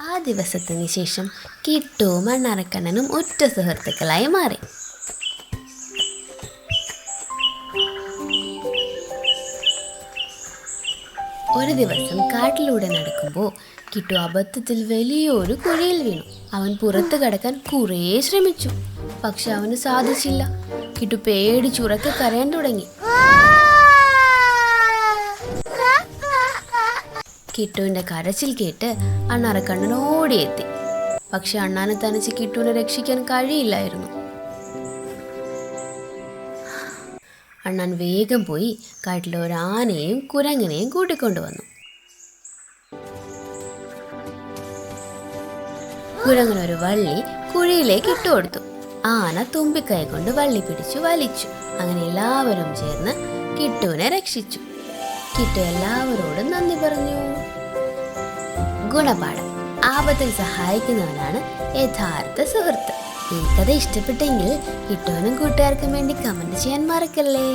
ആ ദിവസത്തിന് ശേഷം കിട്ടുവും അണ്ണാറക്കണ്ണനും ഉറ്റ സുഹൃത്തുക്കളായി മാറി. ഒരു ദിവസം കാട്ടിലൂടെ നടക്കുമ്പോൾ കിട്ടു അബദ്ധത്തിൽ വലിയൊരു കുഴിയിൽ വീണു. അവൻ പുറത്തു കടക്കാൻ കുറേ ശ്രമിച്ചു, പക്ഷെ അവന് സാധിച്ചില്ല. കിട്ടു പേടിച്ചുറക്കെ കരയാൻ തുടങ്ങി. കിട്ടുവിന്റെ കരച്ചിൽ കേട്ട് അണ്ണാറക്കണ്ണൻ ഓടിയെത്തി. പക്ഷെ അണ്ണാനെ തനിച്ച് കിട്ടുവിനെ രക്ഷിക്കാൻ കഴിയില്ലായിരുന്നു. അണ്ണാൻ വേഗം പോയി കാട്ടിലെ ഒരു ആനയെയും കുരങ്ങിനെയും കൂട്ടിക്കൊണ്ടുവന്നു. കുരങ്ങനൊരു വള്ളി കുഴിയിലേക്ക് ഇട്ടുകൊടുത്തു. ആന തുമ്പിക്കൈ കൊണ്ട് വള്ളി പിടിച്ചു വലിച്ചു. അങ്ങനെ എല്ലാവരും ചേർന്ന് കിട്ടുവിനെ രക്ഷിച്ചു. കിട്ടു എല്ലാവരോടും നന്ദി പറഞ്ഞു. ഗുണപാഠം: ആപത്തിൽ സഹായിക്കുന്നവനാണ് യഥാർത്ഥ സുഹൃത്ത്. ഈ കഥ ഇഷ്ടപ്പെട്ടെങ്കിൽ കിട്ടുവിനും കൂട്ടുകാർക്കും വേണ്ടി കമന്റ് ചെയ്യാൻ മറക്കല്ലേ.